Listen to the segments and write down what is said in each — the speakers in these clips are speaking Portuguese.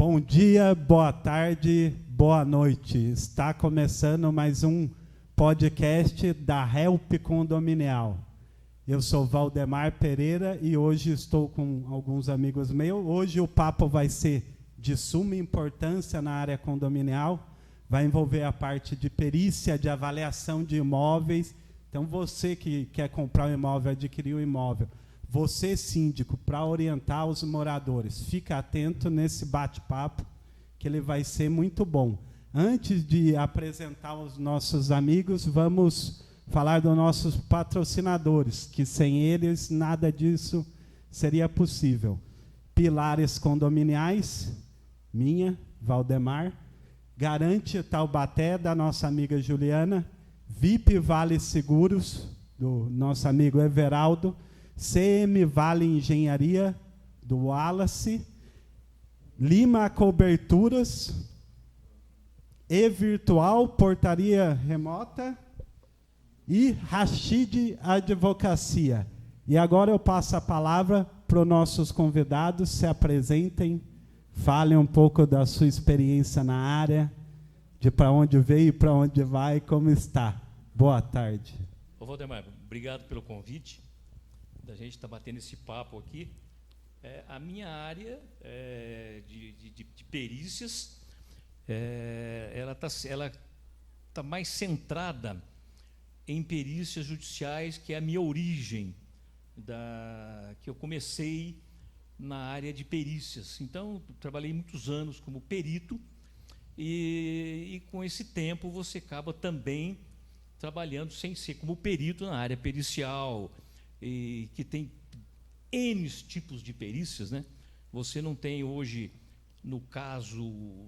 Bom dia, boa tarde, boa noite. Está começando mais um podcast da Help Condominial. Eu sou Valdemar Pereira e hoje estou com alguns amigos meus. Hoje o papo vai ser de suma importância na área condominial. Vai envolver a parte de perícia, de avaliação de imóveis. Então, você que quer comprar um imóvel, adquirir um imóvel, você, síndico, para orientar os moradores, fica atento nesse bate-papo, que ele vai ser muito bom. Antes de apresentar os nossos amigos, vamos falar dos nossos patrocinadores, que sem eles nada disso seria possível. Pilares Condominiais, minha, Valdemar, Garante Taubaté, da nossa amiga Juliana, VIP Vale Seguros, do nosso amigo Everaldo, CM Vale Engenharia, do Wallace, Lima Coberturas, E-Virtual, Portaria Remota e Rashid Advocacia. E agora eu passo a palavra para os nossos convidados, se apresentem, falem um pouco da sua experiência na área, de para onde veio, para onde vai, como está. Boa tarde. Ô Valdemar, obrigado pelo convite, da gente estar batendo esse papo aqui. A minha área de perícias, ela tá mais centrada em perícias judiciais, que é a minha origem, que eu comecei na área de perícias. Então, trabalhei muitos anos como perito, e com esse tempo você acaba também trabalhando sem ser como perito na área pericial, e que tem N tipos de perícias, né? Você não tem hoje, no caso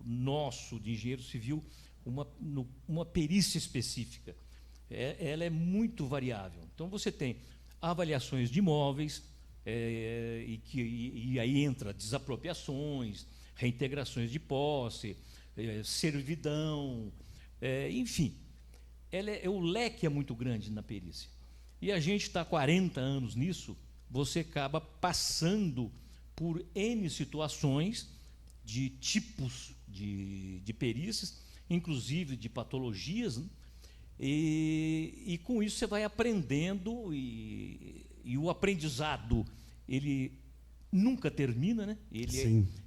nosso de engenheiro civil, uma perícia específica. Ela é muito variável. Então, você tem avaliações de imóveis, e aí entra desapropriações, reintegrações de posse, servidão, enfim. O leque é muito grande na perícia. E a gente está há 40 anos nisso, você acaba passando por N situações de tipos de perícias, inclusive de patologias, né? E com isso você vai aprendendo, e o aprendizado, ele nunca termina, né?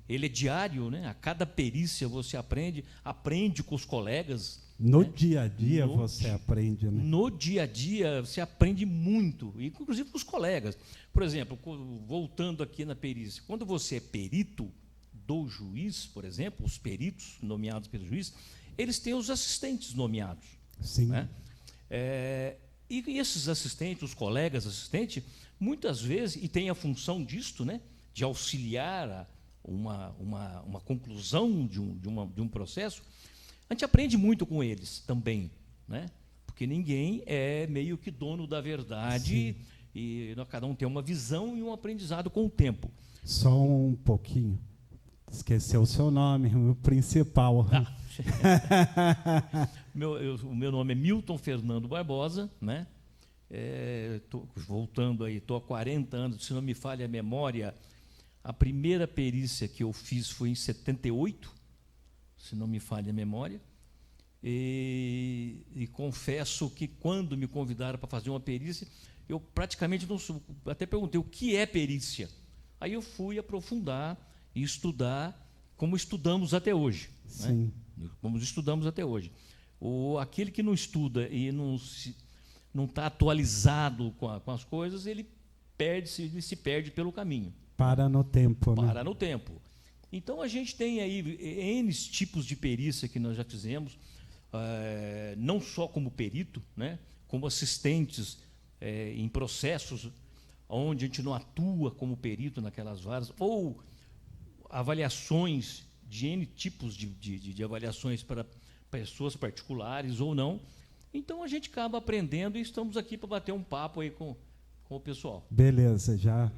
Ele é diário, né? A cada perícia você aprende com os colegas. No né? dia a dia você aprende, né? No dia a dia você aprende muito, inclusive com os colegas. Por exemplo, voltando aqui na perícia, quando você é perito do juiz, por exemplo, os peritos nomeados pelo juiz, eles têm os assistentes nomeados. Sim. Né? E esses assistentes, os colegas assistentes, muitas vezes, e tem a função disto, né, de auxiliar uma conclusão de um processo, a gente aprende muito com eles também, né? Porque ninguém é meio que dono da verdade. Sim. E cada um tem uma visão e um aprendizado com o tempo. Só um pouquinho. Esqueceu o seu nome, o principal. O meu nome é Milton Fernando Barbosa, né? Voltando aí, estou há 40 anos, se não me falha a memória, a primeira perícia que eu fiz foi em 78, se não me falha a memória, e confesso que quando me convidaram para fazer uma perícia, eu praticamente não soube, até perguntei o que é perícia. Aí eu fui aprofundar e estudar, como estudamos até hoje. Sim. Né? Como estudamos até hoje. Aquele que não estuda e não está atualizado com as coisas, ele se perde pelo caminho. Para no tempo. Para no tempo. Então, a gente tem aí N tipos de perícia que nós já fizemos, não só como perito, né, como assistentes em processos onde a gente não atua como perito naquelas varas, ou avaliações de N tipos de avaliações para pessoas particulares ou não. Então, a gente acaba aprendendo e estamos aqui para bater um papo aí com o pessoal. Beleza, já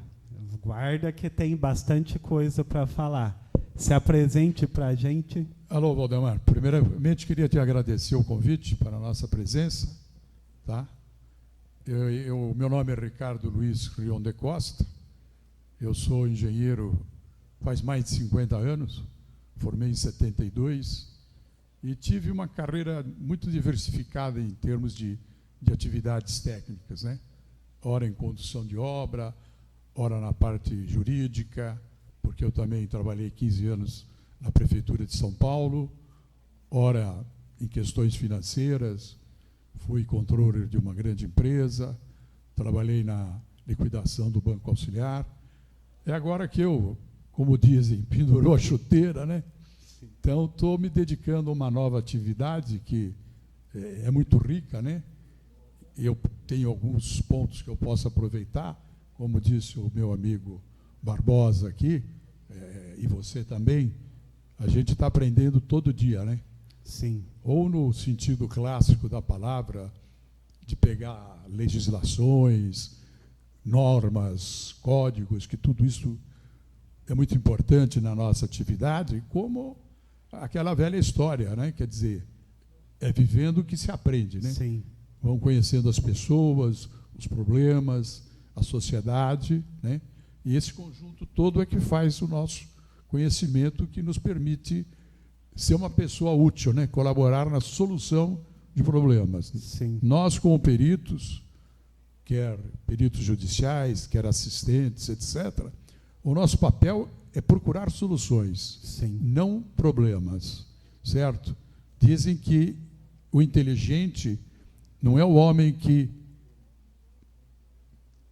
guarda que tem bastante coisa para falar. Se apresente para a gente. Alô, Valdemar. Primeiramente, queria te agradecer o convite para a nossa presença. Tá? Meu nome é Ricardo Luiz Rion de Costa. Eu sou engenheiro faz mais de 50 anos. formei em 72 e tive uma carreira muito diversificada em termos de atividades técnicas, né? Ora em condução de obra, ora na parte jurídica, porque eu também trabalhei 15 anos na Prefeitura de São Paulo, ora em questões financeiras, fui controller de uma grande empresa, trabalhei na liquidação do Banco Auxiliar. É agora que eu, como dizem, pendurou a chuteira, né? Então, estou me dedicando a uma nova atividade que é muito rica, né? Eu tenho alguns pontos que eu posso aproveitar, como disse o meu amigo Barbosa aqui, e você também, a gente está aprendendo todo dia, né? Sim. Ou no sentido clássico da palavra, de pegar legislações, normas, códigos, que tudo isso é muito importante na nossa atividade, como aquela velha história, né? Quer dizer, é vivendo que se aprende, né? Sim. Vão conhecendo as pessoas, os problemas, a sociedade, né? E esse conjunto todo é que faz o nosso conhecimento, que nos permite ser uma pessoa útil, né? Colaborar na solução de problemas. Sim. Nós, como peritos, quer peritos judiciais, quer assistentes, etc., o nosso papel é procurar soluções, Sim. não problemas, certo? Dizem que o inteligente não é o homem que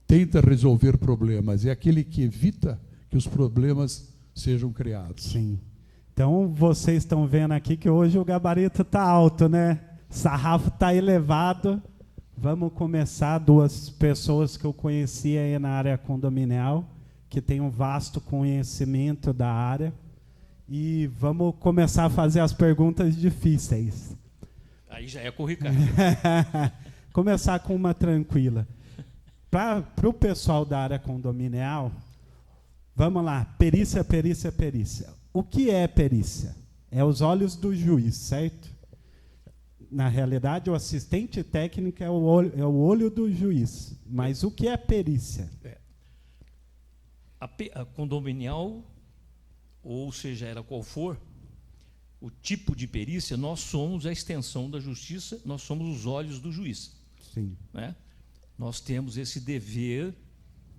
tenta resolver problemas, é aquele que evita que os problemas sejam criados. Sim. Então, vocês estão vendo aqui que hoje o gabarito está alto, né? O sarrafo está elevado. Vamos começar. Duas pessoas que eu conheci aí na área condominial, que tem um vasto conhecimento da área. E vamos começar a fazer as perguntas difíceis. Aí já é com o Ricardo. Começar com uma tranquila. Para o pessoal da área condominial, vamos lá, perícia, perícia, perícia. O que é perícia? É os olhos do juiz, certo? Na realidade, o assistente técnico é o olho do juiz. Mas o que é perícia? A condominial, ou seja, ela qual for, o tipo de perícia, nós somos a extensão da justiça, nós somos os olhos do juiz. Sim. Né? Nós temos esse dever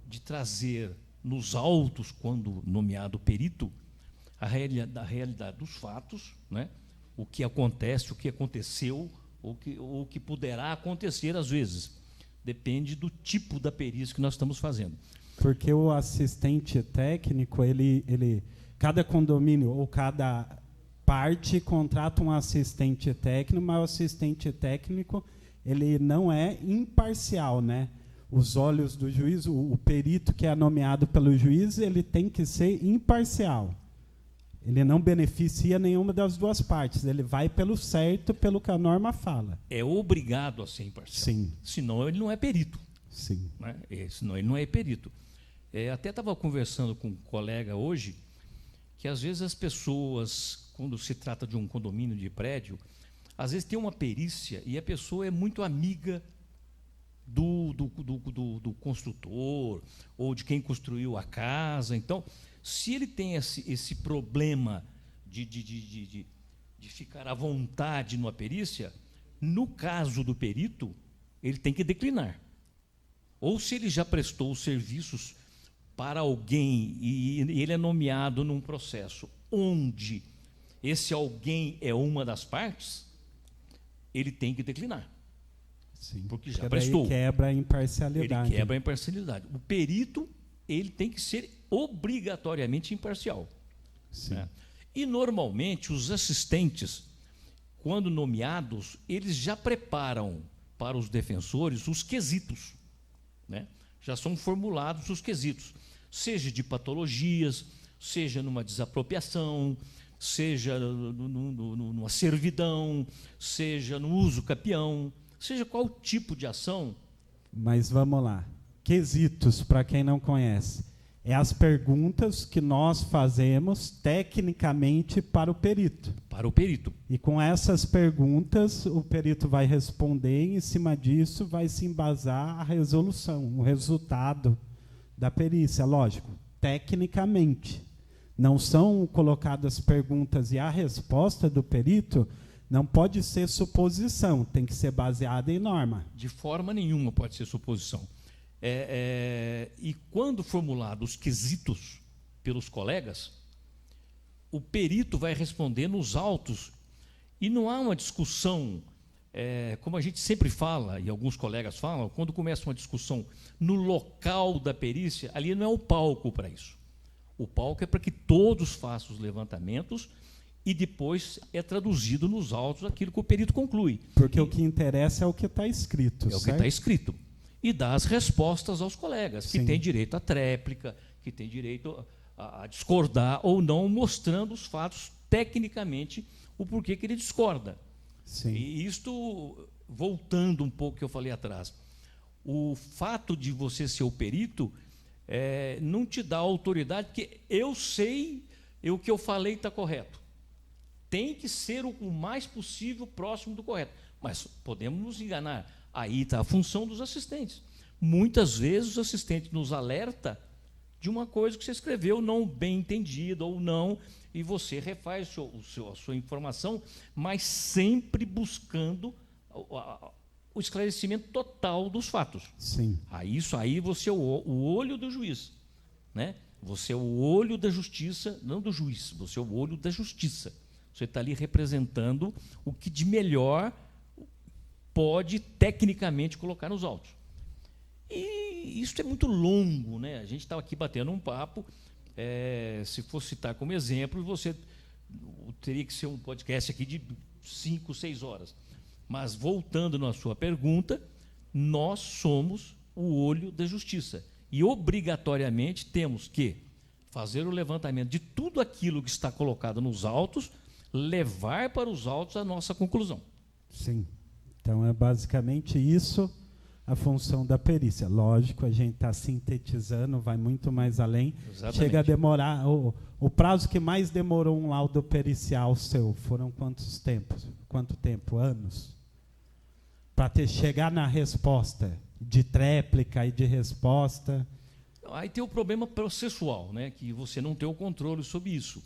de trazer nos autos, quando nomeado perito, a realidade dos fatos, né? O que acontece, o que aconteceu, o que poderá acontecer às vezes. Depende do tipo da perícia que nós estamos fazendo. Porque o assistente técnico, cada condomínio ou cada parte contrata um assistente técnico, mas o assistente técnico ele não é imparcial, né? Os olhos do juiz, o perito que é nomeado pelo juiz, ele tem que ser imparcial. Ele não beneficia nenhuma das duas partes. Ele vai pelo certo, pelo que a norma fala. É obrigado a ser imparcial. Sim. Senão ele não é perito. Sim. Né? Senão ele não é perito. Até estava conversando com um colega hoje, que às vezes as pessoas, quando se trata de um condomínio de prédio, às vezes tem uma perícia e a pessoa é muito amiga do construtor ou de quem construiu a casa. Então, se ele tem esse problema de ficar à vontade numa perícia, no caso do perito, ele tem que declinar. Ou se ele já prestou os serviços para alguém e ele é nomeado num processo onde esse alguém é uma das partes, ele tem que declinar. Sim. Porque já prestou. Ele quebra a imparcialidade. Ele quebra a imparcialidade. O perito, ele tem que ser obrigatoriamente imparcial. Sim. Né? E, normalmente, os assistentes, quando nomeados, eles já preparam para os defensores os quesitos. Né? Já são formulados os quesitos, seja de patologias, seja numa desapropriação, seja numa servidão, seja no uso capião, seja qual tipo de ação. Mas vamos lá. Quesitos, para quem não conhece, é as perguntas que nós fazemos tecnicamente para o perito. Para o perito. E com essas perguntas, o perito vai responder e, em cima disso, vai se embasar a resolução, o resultado da perícia, lógico, tecnicamente. não são colocadas perguntas e a resposta do perito não pode ser suposição, tem que ser baseada em norma. De forma nenhuma pode ser suposição. E quando formulados os quesitos pelos colegas, o perito vai responder nos autos, e não há uma discussão, como a gente sempre fala, e alguns colegas falam, quando começa uma discussão no local da perícia, ali não é o palco para isso. O palco é para que todos façam os levantamentos e depois é traduzido nos autos aquilo que o perito conclui. Porque o que interessa é o que está escrito, É o que está escrito. E dá as respostas aos colegas, que têm direito à tréplica, que têm direito a discordar ou não, mostrando os fatos tecnicamente o porquê que ele discorda. Sim. E isto, voltando um pouco ao que eu falei atrás, o fato de você ser o perito não te dá autoridade, porque eu sei, o que eu falei está correto. Tem que ser o mais possível próximo do correto. Mas podemos nos enganar. Aí está a função dos assistentes. Muitas vezes os assistentes nos alertam de uma coisa que você escreveu não bem entendida ou não, e você refaz a sua informação, mas sempre buscando o esclarecimento total dos fatos. Sim. Isso aí você é o olho do juiz, né? Você é o olho da justiça, não do juiz, você é o olho da justiça. Você está ali representando o que de melhor pode tecnicamente colocar nos autos. E isso é muito longo, né? A gente estava aqui batendo um papo, se fosse citar como exemplo, você teria que ser um podcast aqui de 5, 6 horas. Mas, voltando na sua pergunta, nós somos o olho da justiça. E, obrigatoriamente, temos que fazer o levantamento de tudo aquilo que está colocado nos autos, levar para os autos a nossa conclusão. Sim. Então, é basicamente isso a função da perícia. Lógico, a gente está sintetizando, vai muito mais além. Exatamente. Chega a demorar... O prazo que mais demorou um laudo pericial seu foram quanto tempo? Anos? Para chegar na resposta de tréplica e de resposta. Aí tem o problema processual, né? Que você não tem o controle sobre isso.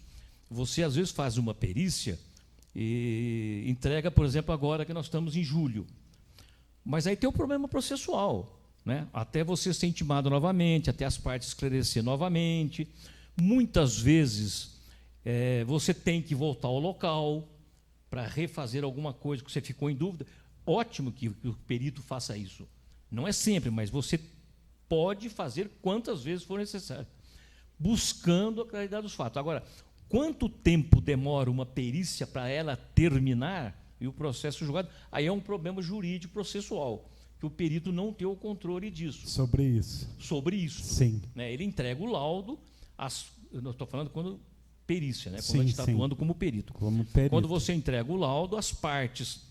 Você, às vezes, faz uma perícia e entrega, por exemplo, agora que nós estamos em julho. Mas aí tem o problema processual, né? Até você ser intimado novamente, até as partes esclarecer novamente. Muitas vezes você tem que voltar ao local para refazer alguma coisa que você ficou em dúvida. Ótimo que o perito faça isso. Não é sempre, mas você pode fazer quantas vezes for necessário, buscando a claridade dos fatos. Agora, quanto tempo demora uma perícia para ela terminar e o processo julgado? Aí é um problema jurídico processual, que o perito não tem o controle disso. Sobre isso. Sobre isso. Sim. Né? Ele entrega o laudo, eu estou falando quando perícia, né? Quando Sim, a gente está sim. atuando como perito. Como perito. Quando você entrega o laudo, as partes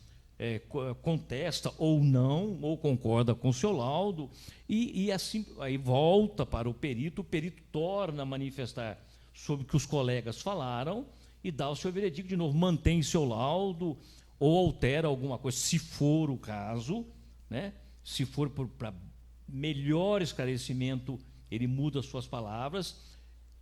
contesta ou não, ou concorda com o seu laudo, e assim aí volta para o perito torna a manifestar sobre o que os colegas falaram e dá o seu veredicto de novo, mantém seu laudo ou altera alguma coisa, se for o caso, né? Se for para melhor esclarecimento, ele muda as suas palavras,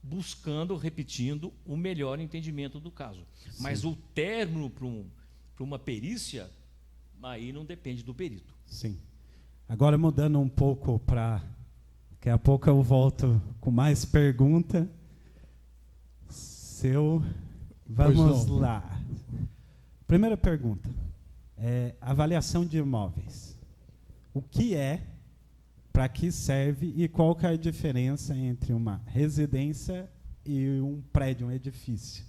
buscando, repetindo, o melhor entendimento do caso. Sim. Mas o término para uma perícia, aí não depende do perito. Sim. Agora, mudando um pouco para... Daqui a pouco eu volto com mais pergunta. Vamos lá. Primeira pergunta. Avaliação de imóveis. O que é, para que serve e qual que é a diferença entre uma residência e um prédio, um edifício,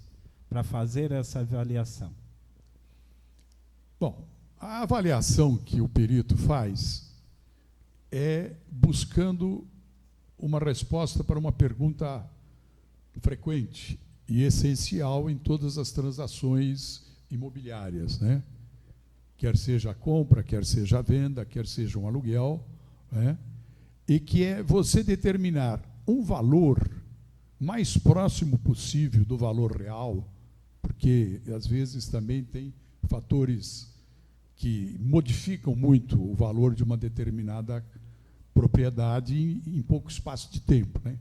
para fazer essa avaliação? Bom, a avaliação que o perito faz é buscando uma resposta para uma pergunta frequente e essencial em todas as transações imobiliárias, né? Quer seja a compra, quer seja a venda, quer seja um aluguel, né? E que é você determinar um valor mais próximo possível do valor real, porque às vezes também tem fatores que modificam muito o valor de uma determinada propriedade em pouco espaço de tempo, né?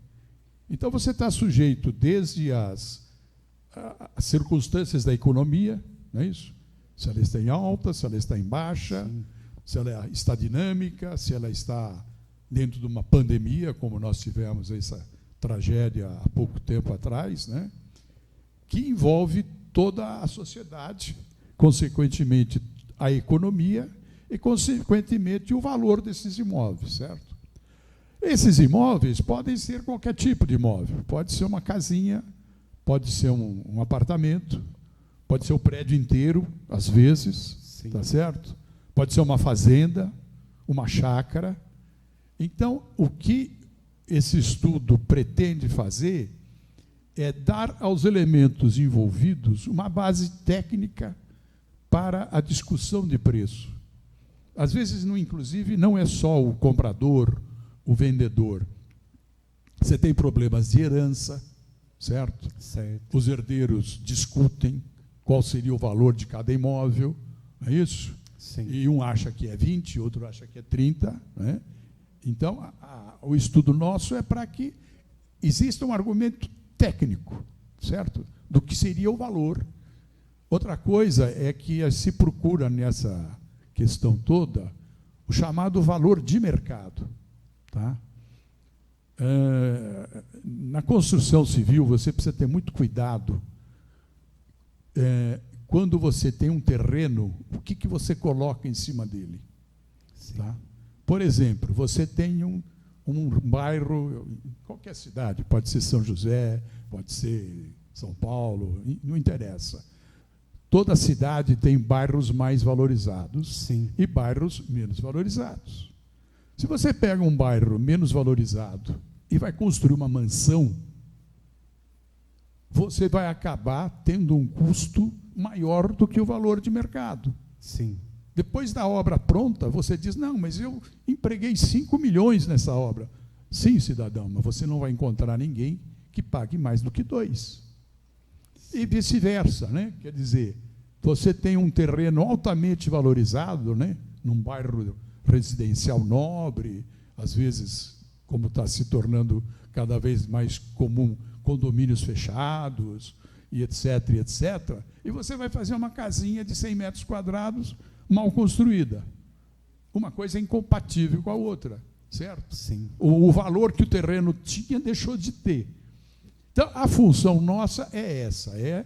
Então, você está sujeito desde as circunstâncias da economia, não é isso? Se ela está em alta, se ela está em baixa, sim, se ela está dinâmica, se ela está dentro de uma pandemia, como nós tivemos essa tragédia há pouco tempo atrás, né? Que envolve toda a sociedade, consequentemente a economia e, consequentemente, o valor desses imóveis, certo? Esses imóveis podem ser qualquer tipo de imóvel. Pode ser uma casinha, pode ser um apartamento, pode ser o prédio inteiro, às vezes, tá certo? Pode ser uma fazenda, uma chácara. Então, o que esse estudo pretende fazer é dar aos elementos envolvidos uma base técnica para a discussão de preço. Às vezes, inclusive, não é só o comprador, o vendedor. Você tem problemas de herança, certo? Certo. Os herdeiros discutem qual seria o valor de cada imóvel, não é isso? Sim. E um acha que é 20, outro acha que é 30, né? Então, o estudo nosso é para que exista um argumento técnico, certo? Do que seria o valor. Outra coisa é que se procura nessa questão toda o chamado valor de mercado. Tá? Na construção civil, você precisa ter muito cuidado. Quando você tem um terreno, o que você coloca em cima dele? Tá? Por exemplo, você tem um bairro, em qualquer cidade, pode ser São José, pode ser São Paulo, não interessa. Toda cidade tem bairros mais valorizados, sim, e bairros menos valorizados. Se você pega um bairro menos valorizado e vai construir uma mansão, você vai acabar tendo um custo maior do que o valor de mercado. Sim. Depois da obra pronta, você diz, não, mas eu empreguei 5 milhões nessa obra. Sim, cidadão, mas você não vai encontrar ninguém que pague mais do que 2. E vice-versa, né? Quer dizer, você tem um terreno altamente valorizado, né? Num bairro residencial nobre, às vezes, como está se tornando cada vez mais comum, condomínios fechados, e etc., etc., e você vai fazer uma casinha de 100 metros quadrados mal construída. Uma coisa é incompatível com a outra, certo? Sim. O valor que o terreno tinha deixou de ter. Então, a função nossa é essa, é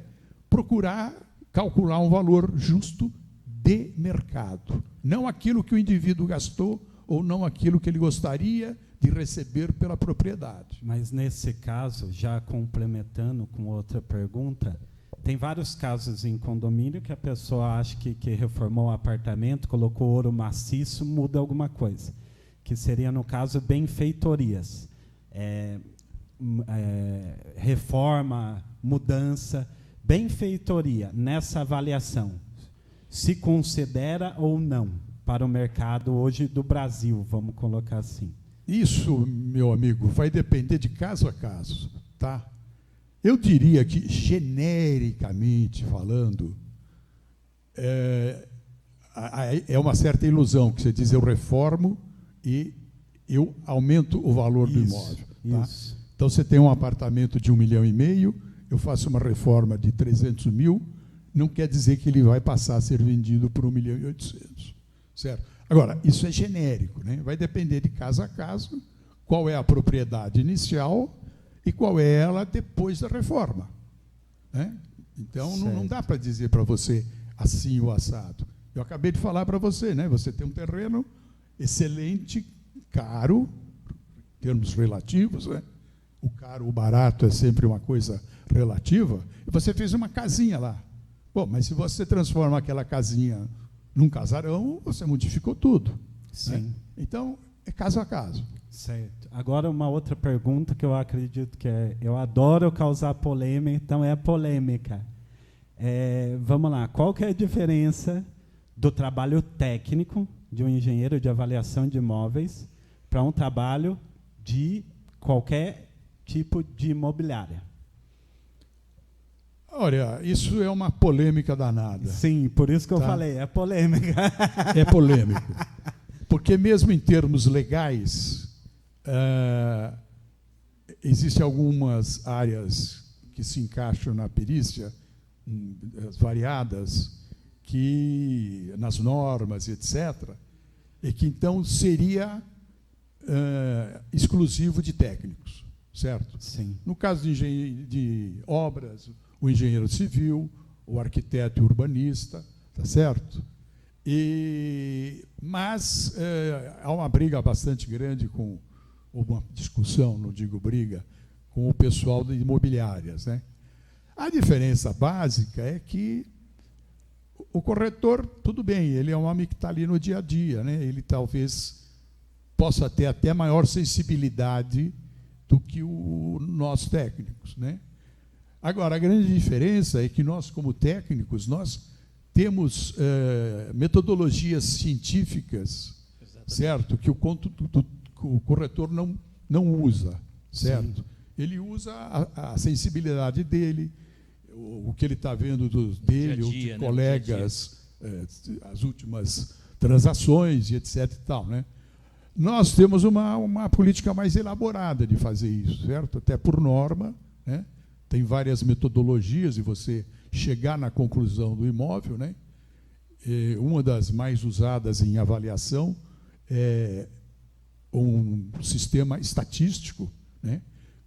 procurar calcular um valor justo de mercado. Não aquilo que o indivíduo gastou ou não aquilo que ele gostaria de receber pela propriedade. Mas, nesse caso, já complementando com outra pergunta, tem vários casos em condomínio que a pessoa acha que reformou o apartamento, colocou ouro maciço, muda alguma coisa, que seria, no caso, benfeitorias. Reforma, mudança, benfeitoria, nessa avaliação, se considera ou não para o mercado hoje do Brasil, vamos colocar assim? Isso, meu amigo, vai depender de caso a caso, tá? Eu diria que, genericamente falando, é uma certa ilusão que você diz, eu reformo e eu aumento o valor do imóvel. Tá? Então, você tem um apartamento de 1,5 milhão, eu faço uma reforma de 300 mil, não quer dizer que ele vai passar a ser vendido por 1.800.000, certo? Agora, isso é genérico, né? Vai depender de caso a caso, qual é a propriedade inicial e qual é ela depois da reforma, né? Então, não dá para dizer para você assim o assado. Eu acabei de falar para você, né? Você tem um terreno excelente, caro, em termos relativos, né? O caro, o barato é sempre uma coisa relativa, e você fez uma casinha lá. Bom, mas se você transforma aquela casinha num casarão, você modificou tudo. Sim. Né? Então, é caso a caso. Certo. Agora, uma outra pergunta que eu acredito que eu adoro causar polêmica, então é polêmica. Vamos lá, qual que é a diferença do trabalho técnico de um engenheiro de avaliação de imóveis para um trabalho de qualquer tipo de imobiliária? Olha, isso é uma polêmica danada. Sim, por isso que eu falei, é polêmica. É polêmico. Porque mesmo em termos legais, existem algumas áreas que se encaixam na perícia, variadas, que nas normas, etc., e que então seria exclusivo de técnicos, certo? Sim. No caso de obras, o engenheiro civil, o arquiteto e urbanista, tá certo? Mas há uma briga bastante grande uma discussão, não digo briga, com o pessoal de imobiliárias, né? A diferença básica é que o corretor, tudo bem, ele é um homem que está ali no dia a dia, né? Ele talvez possa ter até maior sensibilidade do que nós técnicos, né? Agora, a grande diferença é que nós, como técnicos, nós temos metodologias científicas, certo? Que o corretor não usa, certo? Sim. Ele usa a sensibilidade dele, o que ele está vendo dele, ou de colegas, as últimas transações e etc. e tal, né? Nós temos uma política mais elaborada de fazer isso, certo? Até por norma, né? Tem várias metodologias de você chegar na conclusão do imóvel, né? Uma das mais usadas em avaliação é um sistema estatístico, né?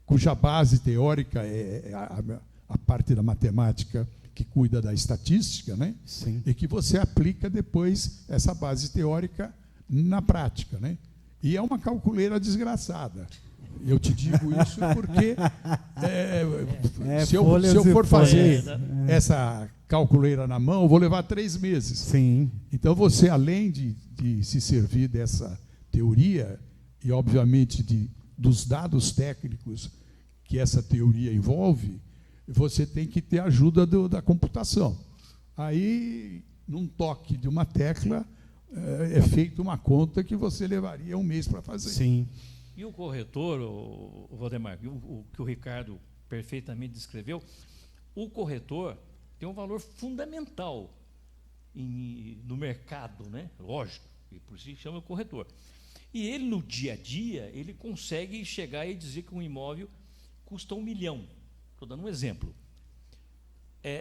Cuja base teórica é a parte da matemática que cuida da estatística, né? Sim. E que você aplica depois essa base teórica na prática, né? E é uma calculeira desgraçada. Eu te digo isso porque se eu for fazer essa calculeira na mão, eu vou levar 3 meses. Sim. Então, você, além de se servir dessa teoria e, obviamente, dos dados técnicos que essa teoria envolve, você tem que ter a ajuda da computação. Aí, num toque de uma tecla, é feita uma conta que você levaria 1 mês para fazer. Sim. E o corretor, o Valdemar, o que o Ricardo perfeitamente descreveu, o corretor tem um valor fundamental no mercado, né? Lógico, e por isso se chama corretor. E ele, no dia a dia, ele consegue chegar e dizer que um imóvel custa 1 milhão. Estou dando um exemplo.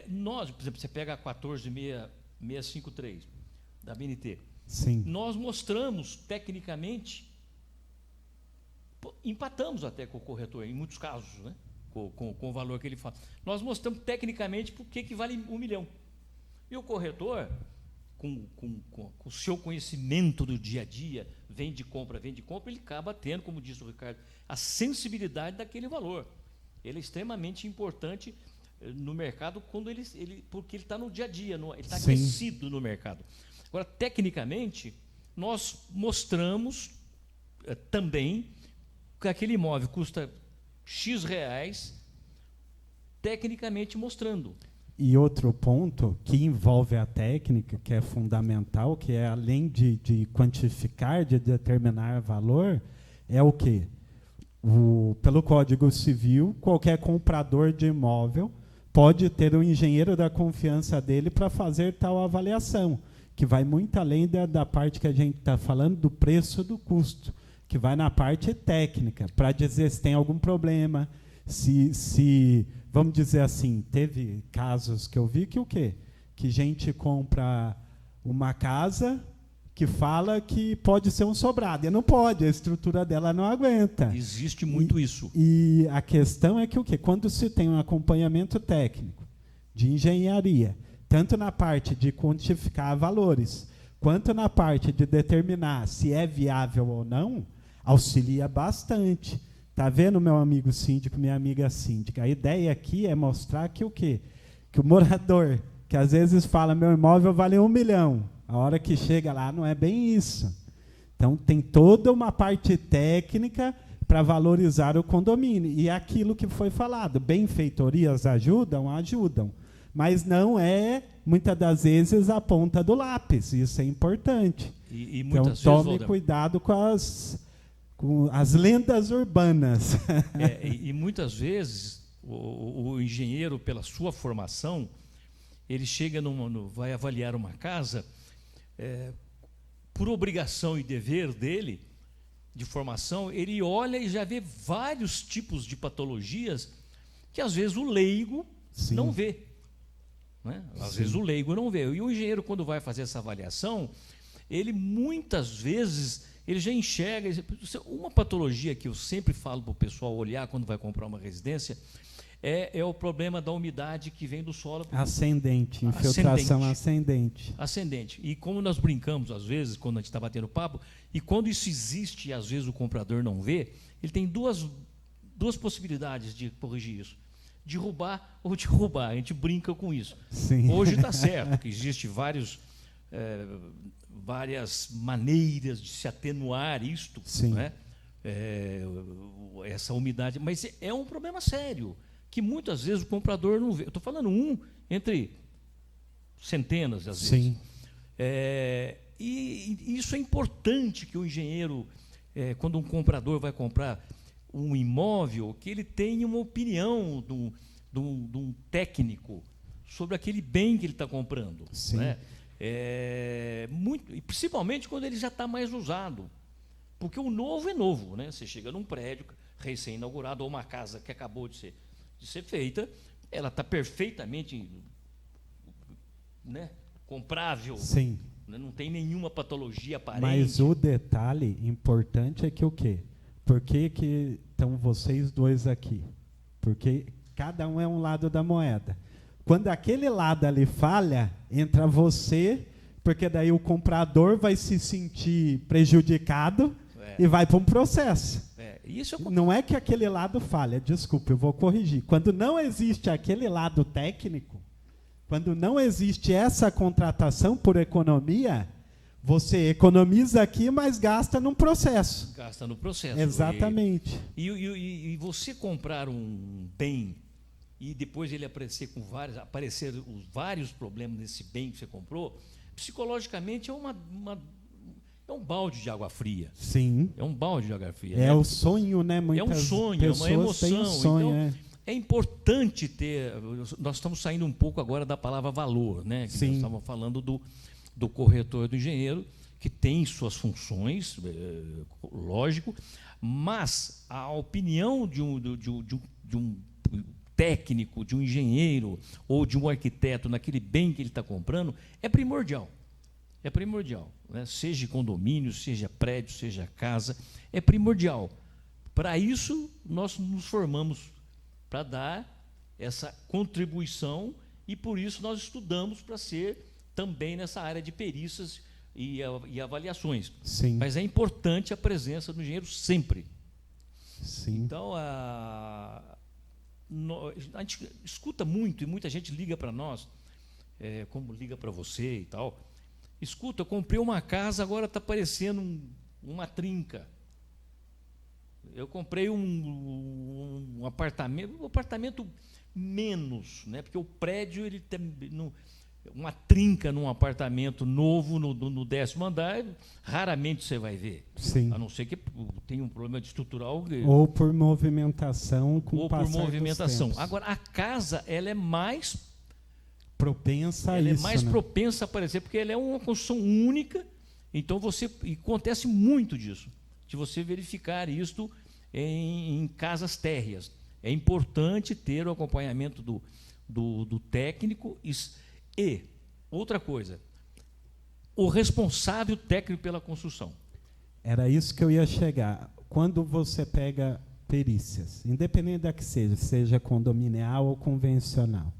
Nós, por exemplo, você pega a 14653 da BNT. Sim. Nós mostramos tecnicamente, empatamos até com o corretor, em muitos casos, né? com o valor que ele fala. Nós mostramos tecnicamente por que vale 1 milhão. E o corretor, com o seu conhecimento do dia a dia, vende e compra, ele acaba tendo, como disse o Ricardo, a sensibilidade daquele valor. Ele é extremamente importante no mercado porque ele está no dia a dia, ele está aquecido no mercado. Agora, tecnicamente, nós mostramos também que aquele imóvel custa X reais, tecnicamente mostrando. E outro ponto que envolve a técnica, que é fundamental, que é além de quantificar, de determinar valor, é o quê? Pelo Código Civil, qualquer comprador de imóvel pode ter um engenheiro da confiança dele para fazer tal avaliação, que vai muito além da parte que a gente está falando, do preço do custo, que vai na parte técnica, para dizer se tem algum problema, se vamos dizer assim, teve casos que eu vi que o quê? Que gente compra uma casa que fala que pode ser um sobrado, e não pode, a estrutura dela não aguenta. Existe muito isso. E a questão é que o quê? Quando se tem um acompanhamento técnico de engenharia, tanto na parte de quantificar valores, quanto na parte de determinar se é viável ou não, auxilia bastante. Está vendo, meu amigo síndico, minha amiga síndica? A ideia aqui é mostrar que o quê? Que o morador, que às vezes fala, meu imóvel vale 1 milhão, a hora que chega lá não é bem isso. Então, tem toda uma parte técnica para valorizar o condomínio. E é aquilo que foi falado, benfeitorias ajudam, mas não é, muitas das vezes, a ponta do lápis. Isso é importante. E então, tome cuidado com as lendas urbanas. E muitas vezes, o engenheiro, pela sua formação, ele chega, vai avaliar uma casa, por obrigação e dever dele, de formação, ele olha e já vê vários tipos de patologias que às vezes o leigo Sim. não vê. Né? Às Sim. vezes o leigo não vê. E o engenheiro, quando vai fazer essa avaliação, ele muitas vezes ele já enxerga. Uma patologia que eu sempre falo para o pessoal olhar quando vai comprar uma residência é o problema da umidade que vem do solo. Ascendente, infiltração ascendente. E como nós brincamos, às vezes, quando a gente está batendo papo, e quando isso existe e às vezes o comprador não vê, ele tem duas possibilidades de corrigir isso. Derrubar ou derrubar. A gente brinca com isso. Sim. Hoje está certo, que existe várias maneiras de se atenuar isto, né? Essa umidade. Mas é um problema sério, que muitas vezes o comprador não vê. Eu estou falando entre centenas, às vezes. Sim. E isso é importante que o engenheiro, quando um comprador vai comprar um imóvel, que ele tenha uma opinião de um técnico sobre aquele bem que ele está comprando. Sim. Né? E principalmente quando ele já está mais usado. Porque o novo é novo. Né? Você chega num prédio recém-inaugurado, ou uma casa que acabou de ser feita, ela está perfeitamente, né, comprável. Sim. Não tem nenhuma patologia aparente. Mas o detalhe importante é que o quê? Por que estão vocês dois aqui? Porque cada um é um lado da moeda. Quando aquele lado ali falha, entra você, porque daí o comprador vai se sentir prejudicado e vai para um processo. Não é que aquele lado falha, desculpe, eu vou corrigir. Quando não existe aquele lado técnico, quando não existe essa contratação por economia, você economiza aqui, mas gasta num processo. Gasta no processo. Exatamente. E você comprar um bem e depois ele aparecer os vários problemas nesse bem que você comprou, psicologicamente é um balde de água fria. Sim. É um balde de água fria. É o sonho, né? Muitas é um sonho, é uma emoção. Têm um sonho, então, é importante ter. Nós estamos saindo um pouco agora da palavra valor, né? Que Sim. nós estávamos falando do corretor, do engenheiro, que tem suas funções, lógico, mas a opinião de um técnico, de um engenheiro ou de um arquiteto naquele bem que ele está comprando é primordial. É primordial. Né? Seja condomínio, seja prédio, seja casa, é primordial. Para isso, nós nos formamos para dar essa contribuição e, por isso, nós estudamos para ser também nessa área de perícias e avaliações. Sim. Mas é importante a presença do engenheiro sempre. Sim. Então, a gente escuta muito e muita gente liga para nós, como liga para você e tal. Escuta, eu comprei uma casa, agora está parecendo uma trinca. Eu comprei um apartamento menos, né? Porque o prédio ele tem uma trinca num apartamento novo no 10º andar, raramente você vai ver. Sim. A não ser que tenha um problema estrutural. Ou por movimentação com ou por movimentação. Agora, a casa ela é mais propensa a isso. Ela é mais né? propensa a aparecer, porque ela é uma construção única. Então, e acontece muito disso, de você verificar isto em casas térreas. É importante ter o acompanhamento do técnico. E, outra coisa, o responsável técnico pela construção. Era isso que eu ia chegar. Quando você pega perícias, independente da que seja condominial ou convencional,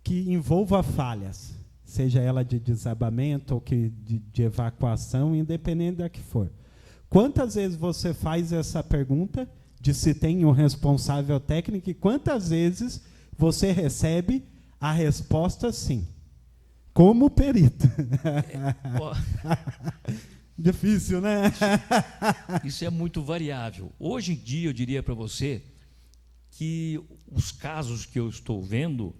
que envolva falhas, seja ela de desabamento ou de evacuação, independente da que for. Quantas vezes você faz essa pergunta de se tem um responsável técnico e quantas vezes você recebe a resposta sim, como perito? Difícil, né? Isso é muito variável. Hoje em dia, eu diria para você que os casos que eu estou vendo,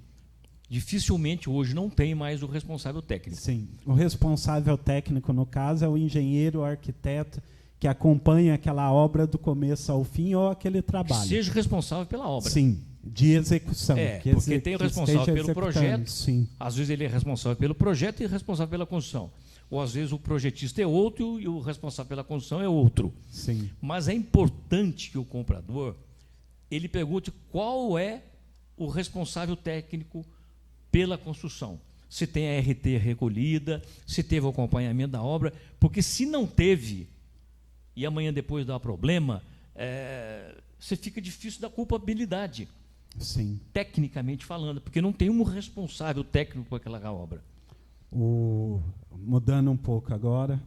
dificilmente hoje não tem mais o responsável técnico. Sim, o responsável técnico, no caso, é o engenheiro, o arquiteto, que acompanha aquela obra do começo ao fim ou aquele trabalho. Que seja responsável pela obra. Sim, de execução. Porque tem o responsável pelo projeto, sim. Às vezes ele é responsável pelo projeto e responsável pela construção. ou às vezes o projetista é outro e o responsável pela construção é outro. Sim. Mas é importante que o comprador ele pergunte qual é o responsável técnico pela construção. Se tem a RT recolhida, se teve o acompanhamento da obra, porque se não teve, e amanhã depois dá problema, você fica difícil da culpabilidade. Sim. Tecnicamente falando, porque não tem um responsável técnico por aquela obra. Mudando um pouco agora,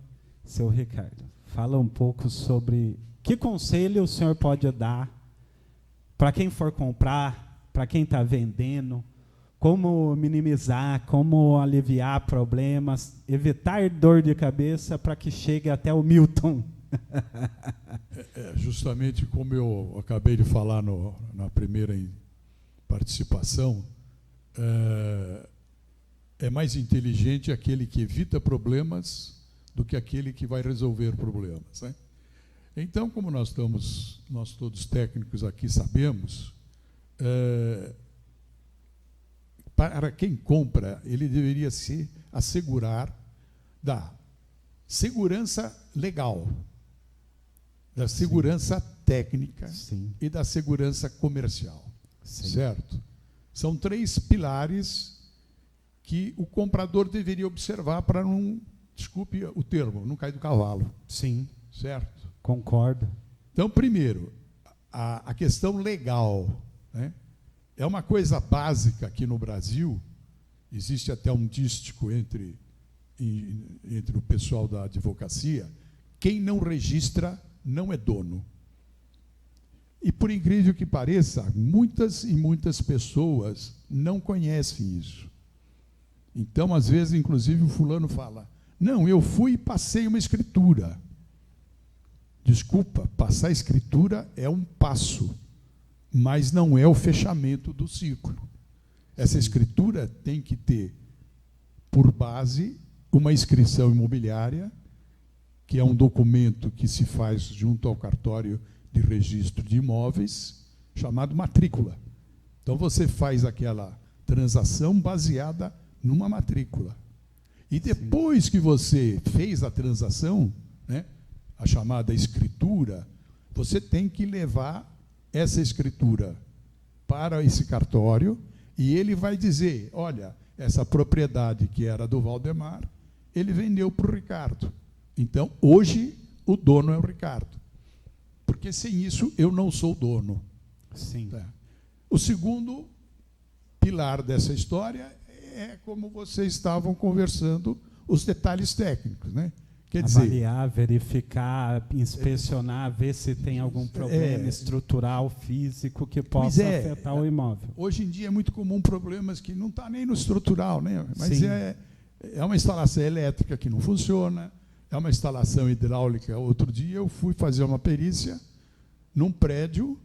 seu Ricardo, fala um pouco sobre que conselho o senhor pode dar para quem for comprar, para quem está vendendo, como minimizar, como aliviar problemas, evitar dor de cabeça para que chegue até o Milton. Justamente como eu acabei de falar na primeira participação, é mais inteligente aquele que evita problemas do que aquele que vai resolver problemas, né? Então, como nós todos técnicos aqui sabemos, para quem compra, ele deveria se assegurar da segurança legal, da segurança técnica e da segurança comercial. Certo? São 3 pilares que o comprador deveria observar para não, desculpe o termo, não cair do cavalo. Sim. Certo? Concordo. Então, primeiro, a questão legal, né? É uma coisa básica aqui no Brasil, existe até um dístico entre o pessoal da advocacia, quem não registra não é dono. E, por incrível que pareça, muitas e muitas pessoas não conhecem isso. Então, às vezes, inclusive, o fulano fala, não, eu fui e passei uma escritura. Desculpa, passar a escritura é um passo, mas não é o fechamento do ciclo. Essa escritura tem que ter, por base, uma inscrição imobiliária, que é um documento que se faz junto ao cartório de registro de imóveis, chamado matrícula. Então, você faz aquela transação baseada numa matrícula. E depois que você fez a transação, né, a chamada escritura, você tem que levar essa escritura para esse cartório e ele vai dizer, olha, essa propriedade que era do Valdemar, ele vendeu para o Ricardo. Então, hoje, o dono é o Ricardo. Porque sem isso, eu não sou dono. Sim. Tá? O segundo pilar dessa história é como vocês estavam conversando, os detalhes técnicos, né? Quer avaliar, verificar, inspecionar, ver se tem algum problema estrutural, físico que possa afetar o imóvel. Hoje em dia é muito comum problemas que não está nem no estrutural, né? Mas é uma instalação elétrica que não funciona, é uma instalação hidráulica. Outro dia eu fui fazer uma perícia num prédio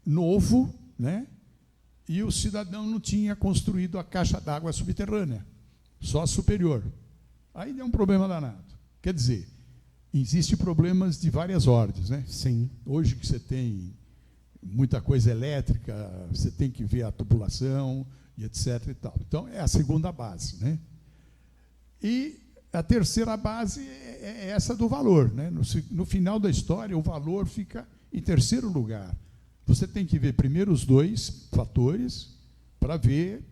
novo, né? E o cidadão não tinha construído a caixa d'água subterrânea, só a superior. Aí deu um problema danado. Quer dizer, existem problemas de várias ordens, né? Sim. Hoje que você tem muita coisa elétrica, você tem que ver a tubulação e etc. e tal. Então, é a segunda base, né? E a terceira base é essa do valor, né? No final da história, o valor fica em terceiro lugar. Você tem que ver primeiro os 2 fatores para ver,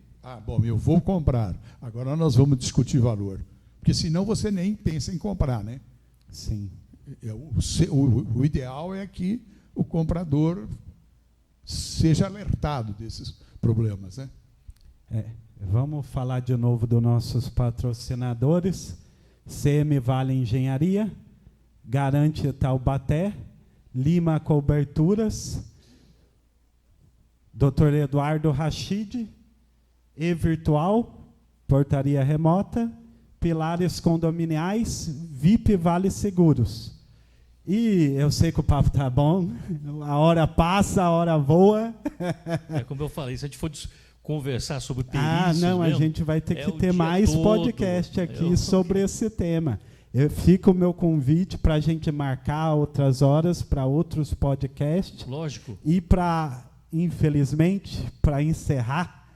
bom, eu vou comprar, agora nós vamos discutir valor. Porque senão você nem pensa em comprar, né? Sim. O ideal é que o comprador seja alertado desses problemas, né? Vamos falar de novo dos nossos patrocinadores. CM Vale Engenharia, Garante Taubaté, Lima Coberturas, Dr. Eduardo Rachid, E-Virtual, Portaria Remota, Pilares Condominiais, VIP Vale Seguros. E eu sei que o papo tá bom, a hora passa, a hora voa. Como eu falei, se a gente for conversar sobre perícias... não, a gente vai ter que ter mais podcast aqui sobre esse tema. Fica o meu convite para a gente marcar outras horas para outros podcasts. Lógico. E para, infelizmente, para encerrar,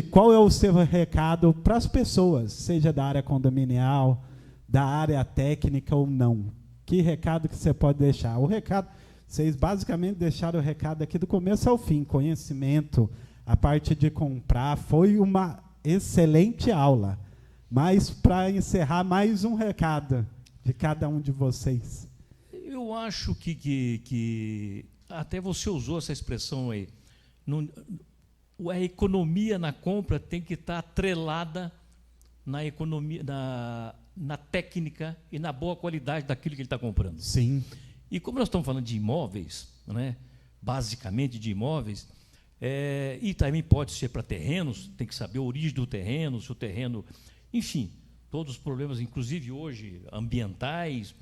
qual é o seu recado para as pessoas, seja da área condominial, da área técnica ou não. Que recado que você pode deixar? O recado, vocês basicamente deixaram o recado aqui do começo ao fim, conhecimento, a parte de comprar, foi uma excelente aula. Mas para encerrar, mais um recado de cada um de vocês. Eu acho que até você usou essa expressão aí, a economia na compra tem que estar atrelada na economia, na técnica e na boa qualidade daquilo que ele está comprando. Sim. E como nós estamos falando de imóveis, né, basicamente de imóveis, e também pode ser para terrenos, tem que saber a origem do terreno, se o terreno, enfim, todos os problemas, inclusive hoje, ambientais,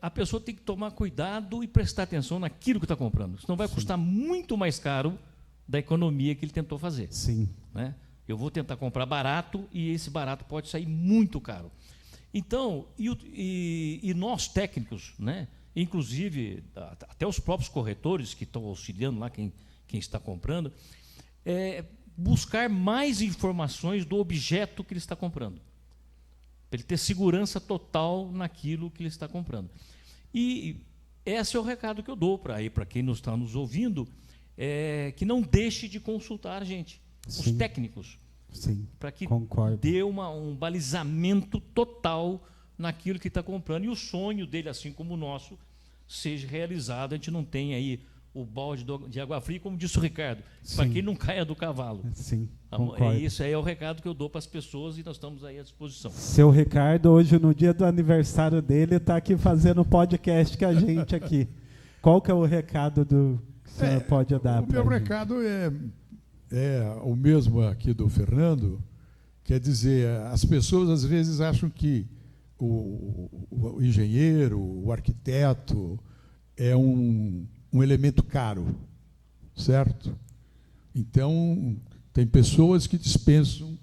a pessoa tem que tomar cuidado e prestar atenção naquilo que está comprando, senão vai custar muito mais caro da economia que ele tentou fazer. Sim. Né? Eu vou tentar comprar barato e esse barato pode sair muito caro. Então, e nós técnicos, né, inclusive até os próprios corretores que estão auxiliando lá quem está comprando, buscar mais informações do objeto que ele está comprando, para ele ter segurança total naquilo que ele está comprando. E esse é o recado que eu dou para quem nos está nos ouvindo, que não deixe de consultar a gente, os técnicos, para que dê um balizamento total naquilo que está comprando e o sonho dele, assim como o nosso, seja realizado. A gente não tem aí o balde de água fria, como disse o Ricardo, para que não caia do cavalo. Sim, isso aí é o recado que eu dou para as pessoas e nós estamos aí à disposição. Seu Ricardo, hoje, no dia do aniversário dele, está aqui fazendo podcast com a gente aqui. Qual que é o recado que o senhor pode dar? O meu recado é o mesmo aqui do Fernando, quer dizer, as pessoas às vezes acham que o engenheiro, o arquiteto é um elemento caro, certo? Então, tem pessoas que dispensam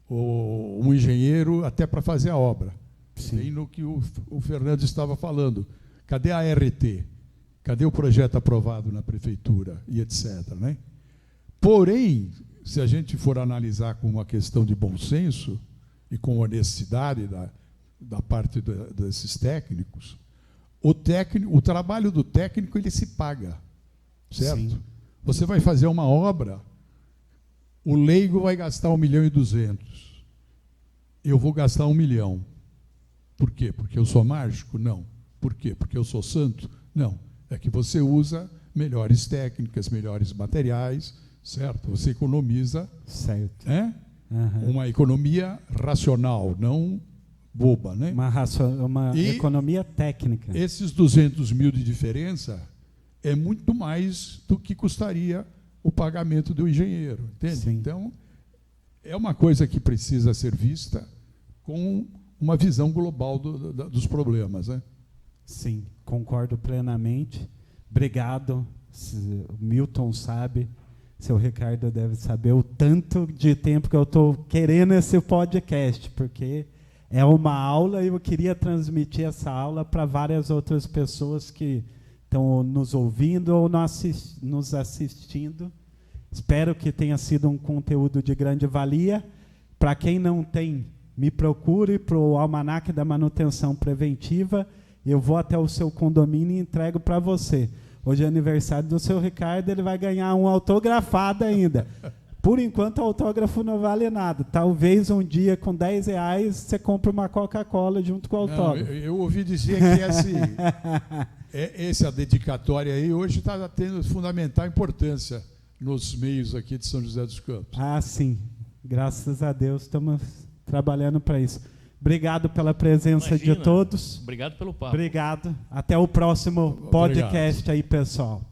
um engenheiro até para fazer a obra. Sim. Tem no que o Fernando estava falando. Cadê a RT? Cadê o projeto aprovado na prefeitura? E etc. Né? Porém, se a gente for analisar com uma questão de bom senso e com honestidade da parte desses técnicos, o trabalho do técnico ele se paga, certo? Sim. Você vai fazer uma obra, o leigo vai gastar 1.200.000. Eu vou gastar 1 milhão. Por quê? Porque eu sou mágico? Não. Por quê? Porque eu sou santo? Não. É que você usa melhores técnicas, melhores materiais, certo? Você economiza, certo. Uma economia racional, não boba, né? Uma economia técnica. Esses 200.000 de diferença é muito mais do que custaria o pagamento do engenheiro, entende? Sim. Então, é uma coisa que precisa ser vista com uma visão global dos problemas, né? Sim, concordo plenamente. Obrigado. O Milton sabe, seu Ricardo deve saber o tanto de tempo que eu estou querendo esse podcast, porque é uma aula e eu queria transmitir essa aula para várias outras pessoas que estão nos ouvindo ou nos assistindo. Espero que tenha sido um conteúdo de grande valia. Para quem não tem, me procure para o Almanaque da Manutenção Preventiva. Eu vou até o seu condomínio e entrego para você. Hoje é aniversário do seu Ricardo, ele vai ganhar um autografado ainda. Por enquanto, o autógrafo não vale nada. Talvez um dia, com R$10, você compre uma Coca-Cola junto com o autógrafo. Não, eu ouvi dizer que essa dedicatória aí hoje está tendo fundamental importância nos meios aqui de São José dos Campos. Ah, sim. Graças a Deus, estamos trabalhando para isso. Obrigado pela presença de todos. Obrigado pelo papo. Obrigado. Até o próximo podcast aí, pessoal.